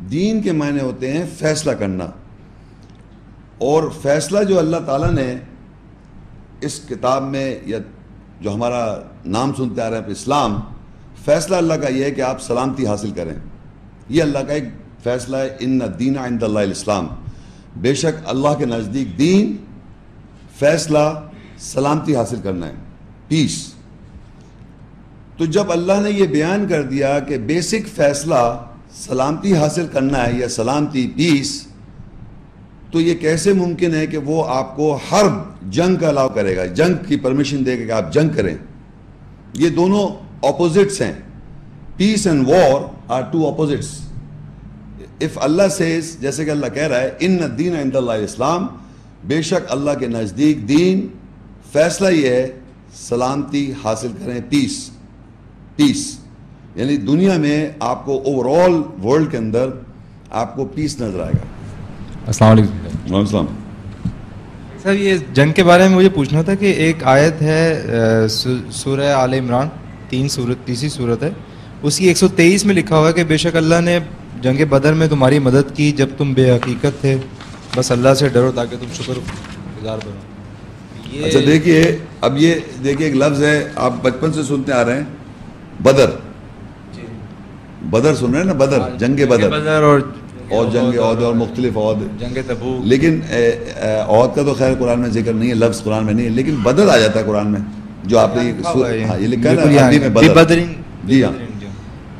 دین کے معنی ہوتے ہیں فیصلہ کرنا، اور فیصلہ جو اللہ تعالیٰ نے اس کتاب میں، یا جو ہمارا نام سنتے آ رہے ہیں اسلام، فیصلہ اللہ کا یہ ہے کہ آپ سلامتی حاصل کریں. یہ اللہ کا ایک فیصلہ ہے، ان الدین عند اللہ الاسلام، بے شک اللہ کے نزدیک دین، فیصلہ سلامتی حاصل کرنا ہے، پیس. تو جب اللہ نے یہ بیان کر دیا کہ بیسک فیصلہ سلامتی حاصل کرنا ہے یا سلامتی، پیس، تو یہ کیسے ممکن ہے کہ وہ آپ کو حرب، جنگ کا الاؤ کرے گا، جنگ کی پرمیشن دے گا کہ آپ جنگ کریں؟ یہ دونوں اپوزٹس ہیں. Peace and war are two opposites. If اللہ سیز، جیسے کہ اللہ کہہ رہا ہے ان الدین عند اللہ الاسلام، بے شک اللہ کے نزدیک دین، فیصلہ یہ ہے سلامتی حاصل کریں، پیس. پیس یعنی دنیا میں آپ کو اوور آل ورلڈ کے اندر آپ کو پیس نظر آئے گا. السلام علیکم. وعلیکم السلام. سر یہ جنگ کے بارے میں مجھے پوچھنا تھا کہ ایک آیت ہے سورہ آل عمران، تیسری صورت ہے، اس کی 123 میں لکھا ہوا ہے کہ بے شک اللہ نے جنگ بدر میں تمہاری مدد کی جب تم بے حقیقت تھے، بس اللہ سے ڈرو تاکہ تم شکر گزار بنو. اچھا دیکھیے، اب یہ دیکھیے ایک لفظ ہے آپ بچپن سے سنتے آ رہے ہیں، بدر. بدر سن رہے ہیں نا، بدر، جنگ بدر اور جنگ عہد اور مختلف عہد، جنگ تبوک. لیکن عہد کا تو خیر قرآن میں ذکر نہیں ہے، لفظ قرآن میں نہیں ہے، لیکن بدر آ جاتا ہے قرآن میں، جو آپ نے یہ لکھا ہے نا عربی میں بدر. جی ہاں.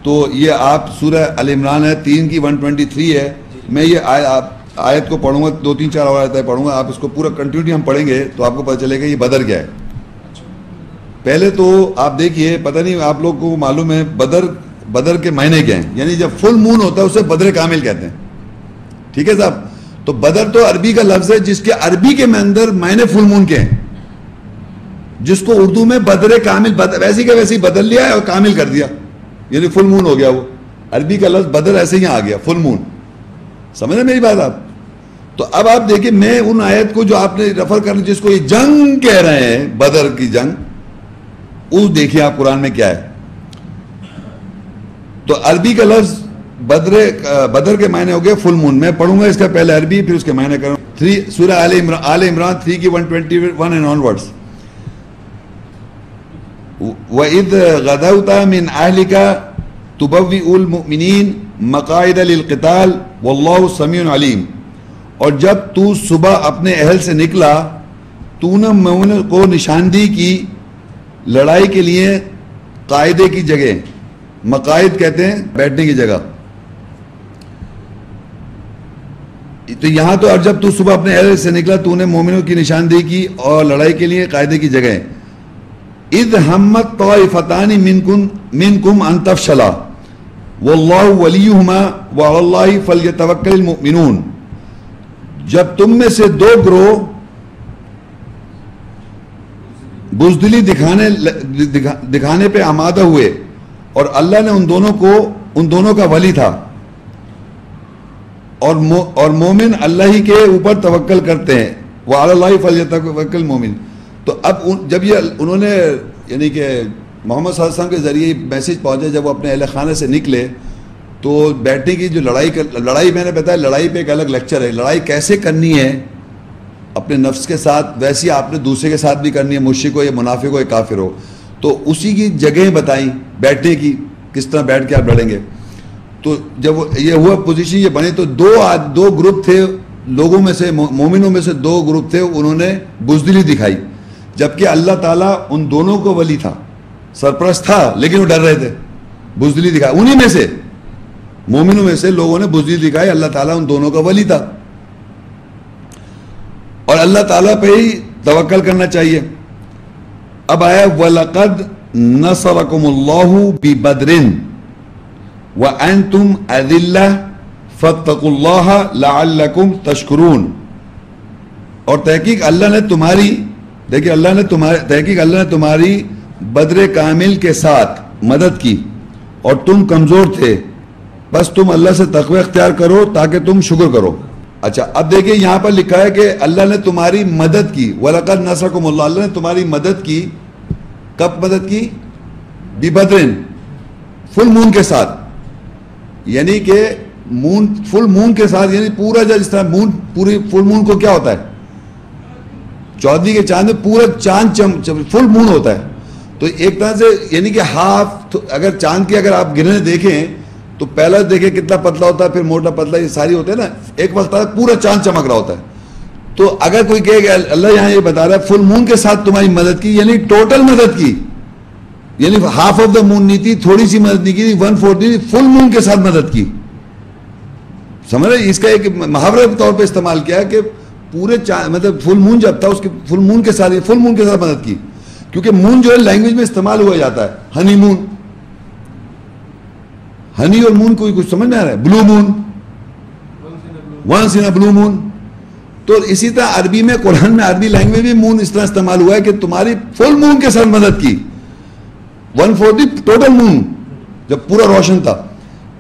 تو یہ آپ سورہ ال عمران ہے 3 کی 123 ہے. میں یہ آیت کو پڑھوں گا، 2-3-4 اور آیتیں پڑھوں گا، آپ اس کو پورا کنٹینیوٹی ہم پڑھیں گے تو آپ کو پتہ چلے گا یہ بدر کیا ہے. پہلے تو آپ دیکھیے، پتہ نہیں آپ لوگ کو معلوم ہے بدر کے معنی کیا ہیں. یعنی جب فل مون ہوتا ہے اسے بدر کامل کہتے ہیں. ٹھیک ہے صاحب؟ تو بدر تو عربی کا لفظ ہے جس کے عربی کے اندر معنی فل مون کے ہیں، جس کو اردو میں بدر کامل، ویسی کا ویسی بدل لیا ہے اور کامل کر دیا، یعنی فل مون ہو گیا. وہ عربی کا لفظ بدر ایسے ہی آ گیا، فل مون. سمجھ رہے میری بات آپ؟ تو اب آپ دیکھیں، میں ان آیت کو جو آپ نے ریفر کرنا، جس کو یہ جنگ کہہ رہے ہیں، بدر کی جنگ، وہ دیکھیں آپ قرآن میں کیا ہے. تو عربی کا لفظ بدر کے معنی ہو گئے فل مون. میں پڑھوں گا اس کا پہلے عربی، پھر اس کے معنی کروں. سورہ آل عمران 3 کی 121 اینڈ آن ورڈز. وَإِذْ غَدَوْتَ مِنْ أَهْلِكَ تُبَوِّئُ الْمُؤْمِنِينَ مَقَاعِدَ لِلْقِتَالِ وَاللَّهُ سَمِيعٌ عَلِيمٌ. اور جب تو صبح اپنے اہل سے نکلا، تو نے مومنوں کو نشاندہی کی لڑائی کے لیے قاعدے کی جگہ. مقاعد کہتے ہیں بیٹھنے کی جگہ. تو یہاں تو اور جب تو صبح اپنے اہل سے نکلا، تو نے مومنوں کی نشاندہی کی اور لڑائی کے لیے قاعدے کی جگہ. اذ ہمت طائفتان منکم ان تفشلا واللہ ولیہما وعلی اللہ فلیتوکل المؤمنون. جب تم میں سے دو گروہ بزدلی دکھانے پہ آمادہ ہوئے، اور اللہ نے ان دونوں کا ولی تھا، اور مومن اللہ ہی کے اوپر توکل کرتے ہیں. وعلی اللہ فلیتوکل المؤمن. تو اب جب یہ انہوں نے، یعنی کہ محمد صلی اللہ علیہ وسلم کے ذریعے میسیج پہنچا، جب وہ اپنے اہل خانے سے نکلے تو بیٹھنے کی جو لڑائی میں نے بتایا، لڑائی پہ ایک الگ لیکچر ہے. لڑائی کیسے کرنی ہے اپنے نفس کے ساتھ، ویسی آپ نے دوسرے کے ساتھ بھی کرنی ہے، مشرک ہو یا منافق ہو یا کافر ہو. تو اسی کی جگہیں بتائیں بیٹھنے کی، کس طرح بیٹھ کے آپ لڑیں گے. تو جب یہ ہوا پوزیشن یہ بنی، تو دو گروپ تھے لوگوں میں سے، مومنوں میں سے دو گروپ تھے، انہوں نے بزدلی دکھائی، جبکہ اللہ تعالیٰ ان دونوں کو ولی تھا، سرپرست تھا، لیکن وہ ڈر رہے تھے، بزدلی دکھائی. انہی میں سے، مومنوں میں سے لوگوں نے بزدلی دکھائی، اللہ تعالیٰ ان دونوں کا ولی تھا. اور اللہ تعالیٰ پہ ہی توکل کرنا چاہیے. اب آیا وَلَقَدْ نَصَرَكُمُ اللَّهُ بِبَدْرٍ وَأَنْتُمْ أَذِلَّةٌ فَاتَّقُوا اللَّهَ لَعَلَّكُمْ تَشْكُرُونَ. اور تحقیق اللہ نے تمہاری، دیکھیں تحقیق اللہ نے تمہاری بدر کامل کے ساتھ مدد کی اور تم کمزور تھے، بس تم اللہ سے تقوی اختیار کرو تاکہ تم شکر کرو. اچھا اب دیکھیں یہاں پر لکھا ہے کہ اللہ نے تمہاری مدد کی. وَلَقَدْ نَصَرَكُمُ اللَّهُ، اللہ نے تمہاری مدد کی. کب مدد کی؟ بِبَدْرٍ، فل مون کے ساتھ. یعنی کہ مون فل مون کے ساتھ، یعنی پورا جس طرح مون پوری فل مون کو کیا ہوتا ہے 14 کے چاند میں پورا چاند فل مون ہوتا ہے. تو ایک طرح سے یعنی کہ ہاف، اگر چاند کی اگر آپ گرنے دیکھیں تو پہلا دیکھیں کتنا پتلا ہوتا ہے، پھر موٹا پتلا، یہ ساری ہوتے ہیں نا، ایک وقت پورا چاند چمک رہا ہوتا ہے. تو اگر کوئی کہے کہ اللہ یہاں یہ بتا رہا ہے فل مون کے ساتھ تمہاری مدد کی، یعنی ٹوٹل مدد کی، یعنی ہاف آف دا مون نہیں تھی، تھوڑی سی مدد نہیں کی، 1/4 فل مون کے ساتھ مدد کی. سمجھ رہے؟ اس کا ایک محاورہ کے طور پہ استعمال کیا کہ پورے مطلب فل مون جب تھا اس کے فل مون کے ساتھ مدد کی. کیونکہ مون جو ہے لینگویج میں استعمال ہوا جاتا ہے، ہنی مون، ہنی اور مون کوئی کچھ سمجھ میں آ رہا ہے، بلو مون، ونس ان بلو مون. تو اسی طرح عربی میں، قرآن میں عربی لینگویج میں مون اس طرح استعمال ہوا ہے کہ تمہاری فل مون کے ساتھ مدد کی، 1/4 ٹوٹل مون جب پورا روشن تھا.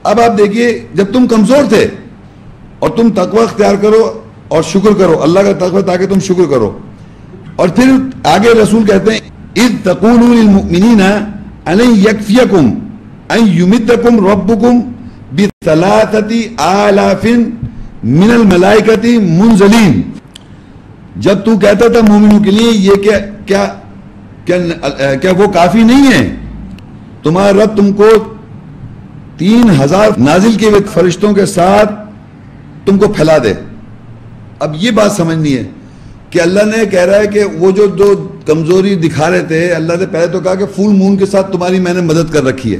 اب آپ دیکھیے جب تم کمزور تھے اور تم تقوی اختیار کرو اور شکر کرو، اللہ کا تقوی تاکہ تم شکر کرو. اور پھر آگے رسول کہتے ہیں اذ تقولوا للمؤمنین ان یکفیکم ان یمدکم ربکم ب3,000 من الملائکۃ منزلین. جب تو کہتا تھا مومنوں کے لیے یہ کیا وہ کافی نہیں ہے تمہارا رب تم کو 3,000 نازل کیے ہوئے فرشتوں کے ساتھ تم کو پھیلا دے. اب یہ بات سمجھنی ہے کہ اللہ نے کہہ رہا ہے کہ وہ جو کمزوری دکھا رہے تھے، اللہ نے پہلے تو کہا کہ فل مون کے ساتھ تمہاری میں نے مدد کر رکھی ہے.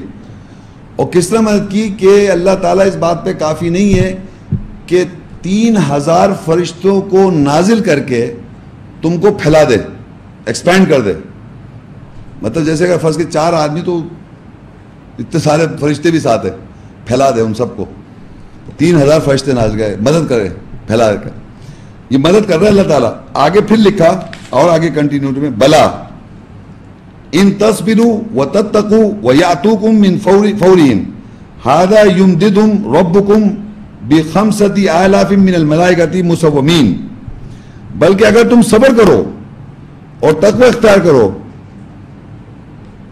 اور کس طرح مدد کی کہ اللہ تعالیٰ اس بات پہ کافی نہیں ہے کہ 3,000 فرشتوں کو نازل کر کے تم کو پھیلا دے، ایکسپینڈ کر دے. مطلب جیسے اگر فرض کے 4 آدمی تو اتنے سارے فرشتے بھی ساتھ ہیں، پھیلا دے ان سب کو. 3,000 فرشتے نازل گئے، مدد کرے، پھیلا کر. یہ مدد کر رہا ہے اللہ تعالیٰ. آگے پھر لکھا اور آگے کنٹینیوٹی میں بلا ان تصبروا وتتقوا ويأتوكم من فورهم هذا يمددهم ربكم ب5,000 من الملائکۃ مسومین. بلکہ اگر تم صبر کرو اور تقوی اختیار کرو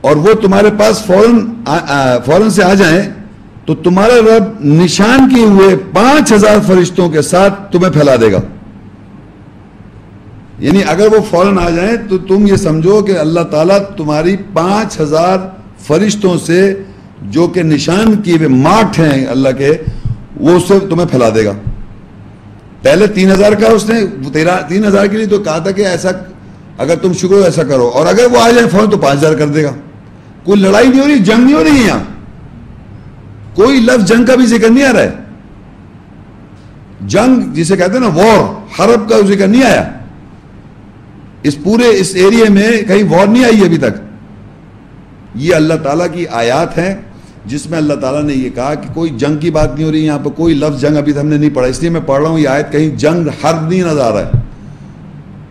اور وہ تمہارے پاس فوراً سے آ جائیں تو تمہارا رب نشان کیے ہوئے 5,000 فرشتوں کے ساتھ تمہیں پھیلا دے گا. یعنی اگر وہ فوراً آ جائیں تو تم یہ سمجھو کہ اللہ تعالیٰ تمہاری 5,000 فرشتوں سے جو کہ نشان کیے ہوئے مارکڈ ہیں اللہ کے، وہ اس سے تمہیں پھیلا دے گا. پہلے 3,000 کا اس نے 3,000 کے لیے تو کہا تھا کہ ایسا اگر تم شکر ایسا کرو، اور اگر وہ آ جائیں فوراً تو 5,000 کر دے گا. کوئی لڑائی نہیں ہو رہی، جنگ نہیں ہو رہی ہے یہاں، کوئی لفظ جنگ کا بھی ذکر نہیں آ رہا ہے. جنگ جسے کہتے ہیں نا وار، حرب کا ذکر نہیں آیا. اس پورے اس ایریے میں کہیں وار نہیں آئی ابھی تک. یہ اللہ تعالیٰ کی آیات ہیں جس میں اللہ تعالیٰ نے یہ کہا کہ کوئی جنگ کی بات نہیں ہو رہی یہاں پہ، کوئی لفظ جنگ ابھی ہم نے نہیں پڑھا، اس لیے میں پڑھ رہا ہوں یہ آیت، کہیں جنگ حرب نہیں نظر آ رہا ہے.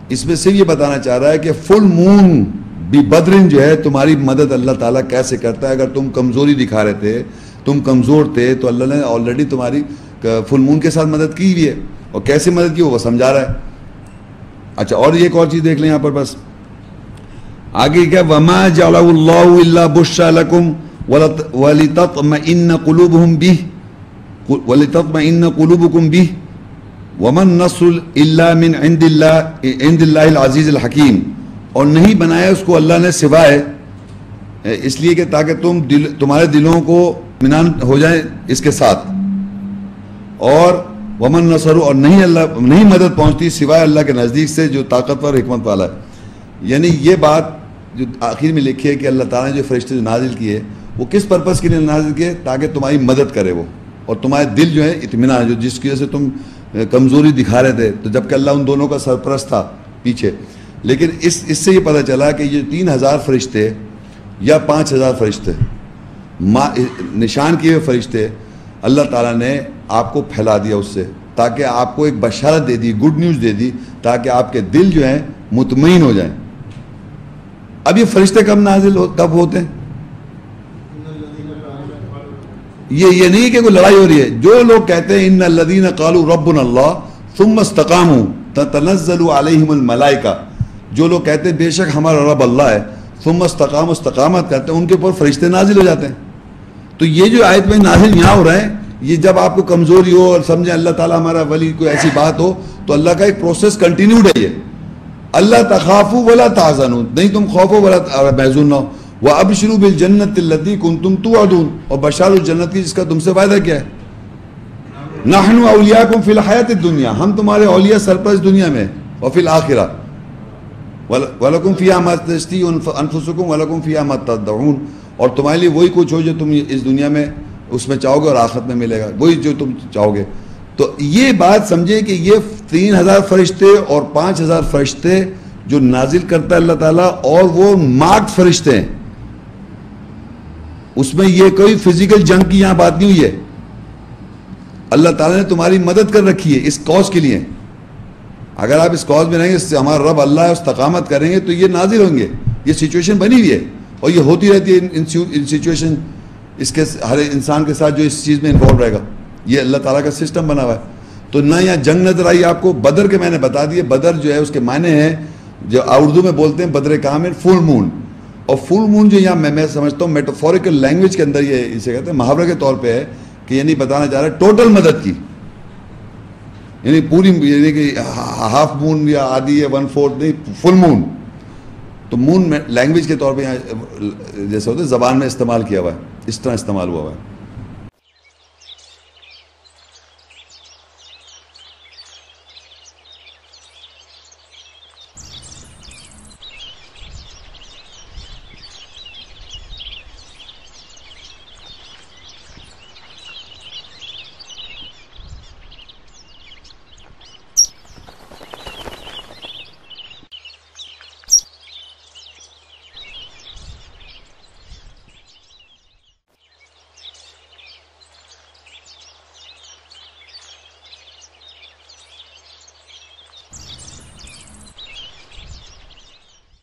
اس میں صرف یہ بتانا چاہ رہا ہے کہ فل مون بھی بدرن جو ہے تمہاری مدد اللہ تعالیٰ کیسے کرتا ہے. اگر تم کمزوری دکھا رہے تھے، تم کمزور تھے، تو اللہ نے آلریڈی تمہاری فل مون کے ساتھ مدد کی ہوئی ہے. اور کیسے مدد کی وہ سمجھا رہا ہے. اچھا اور ایک اور چیز دیکھ لیں یہاں پر بس آگے کیا، وَمَا جَعْلَهُ اللَّهُ إِلَّا بُشْرَىٰ لَكُمْ وَلِتَطْمَئِنَّ قُلُوبُكُمْ بِهِ وَمَا النَّصْرُ إِلَّا مِنْ عِنْدِ اللَّهِ الْعَزِيزِ الْحَكِيمِ. اور نہیں بنایا اس کو اللہ نے سوائے اس لیے کہ تاکہ تمہارے دلوں کو اطمینان ہو جائے اس کے ساتھ. اور ومن نصر، اور نہیں مدد پہنچتی سوائے اللہ کے نزدیک سے جو طاقتور حکمت والا ہے. یعنی یہ بات جو آخر میں لکھی ہے کہ اللہ تعالیٰ نے جو فرشتے نازل کیے وہ کس پرپس کے لیے نازل کیے، تاکہ تمہاری مدد کرے وہ، اور تمہارے دل جو ہے اطمینان، جو جس کی وجہ سے تم کمزوری دکھا رہے تھے، تو جبکہ اللہ ان دونوں کا سرپرست تھا پیچھے. لیکن اس سے یہ پتہ چلا کہ یہ 3,000 فرشتے یا 5,000 فرشتے نشان کیے ہوئے فرشتے اللہ تعالیٰ نے آپ کو پھیلا دیا اس سے، تاکہ آپ کو ایک بشارت دے دی، گڈ نیوز دے دی، تاکہ آپ کے دل جو ہیں مطمئن ہو جائیں. اب یہ فرشتے کب ہوتے ہیں؟ یہ نہیں کہ کوئی لڑائی ہو رہی ہے. جو لوگ کہتے ہیں ان الذین قالوا ربنا اللہ ثم استقاموا تتنزل علیہم الملائکہ، جو لوگ کہتے ہیں بے شک ہمارا رب اللہ ہے، ثم استقاموا، استقامت کرتے ہیں، ان کے اوپر فرشتے نازل ہو جاتے ہیں. تو یہ جو آیت میں نازل یہاں ہو رہا ہے یہ جب آپ کو کمزوری ہو اور سمجھیں اللہ تعالیٰ ہمارا ولی، کوئی ایسی بات ہو تو اللہ کا ایک پروسیس کنٹینیوڈ ہے یہ. اللہ تخافوا ولا تحزنوا، نہیں تم خوف ہو ولا محزون نہ ہو. وابشروا بالجنۃ التي كنتم توعدون، اور بشار اس جنت کی جس کا تم سے وعدہ کیا ہے. نحن اولیاءکم فی الحیاۃ الدنیا، ہم تمہارے اولیاء سرپرست دنیا میں، وفی الآخرہ وَلَكُمْ فِيهَا مَا تَشْتَهِي أَنفُسُكُمْ وَلَكُمْ فِيهَا مَا تَدَّعُونَ، اور تمہارے لیے وہی کچھ ہو جو تم اس دنیا میں اس میں چاہو گے اور آخرت میں ملے گا، وہی جو تم چاہو گے. تو یہ بات سمجھے کہ یہ 3000 فرشتے اور 5000 فرشتے جو نازل کرتا ہے اللہ تعالیٰ، اور وہ مارکڈ فرشتے ہیں، اس میں یہ کوئی فزیکل جنگ کی یہاں بات نہیں ہوئی ہے. اللہ تعالیٰ نے تمہاری مدد کر رکھی ہے اس کاز کے لیے. اگر آپ اس کاز میں رہیں گے، اس سے ہمارا رب اللہ ہے، استقامت کریں گے تو یہ نازل ہوں گے. یہ سچویشن بنی ہوئی ہے اور یہ ہوتی رہتی ہے ان سچویشن، اس کے ہر انسان کے ساتھ جو اس چیز میں انوالو رہے گا. یہ اللہ تعالیٰ کا سسٹم بنا ہوا ہے. تو نہ یہاں جنگ نظر آئی آپ کو. بدر کے میں نے بتا دیے، بدر جو ہے اس کے معنی ہیں جو اردو میں بولتے ہیں بدر کامل، فل مون. اور فل مون جو یہاں میں سمجھتا ہوں میٹافوریکل لینگویج کے اندر یہ اسے کہتے ہیں، محاورے کے طور پہ ہے کہ یہ نہیں بتانا چاہ رہا ہے ٹوٹل مدد کی، یعنی پوری، یعنی کہ ہاف مون یا آدھی ہے 1/4 نہیں، فل مون. تو مون میں لینگویج کے طور پہ یہاں جیسے ہوتا ہے زبان میں استعمال کیا ہوا ہے، اس طرح استعمال ہوا ہوا ہے.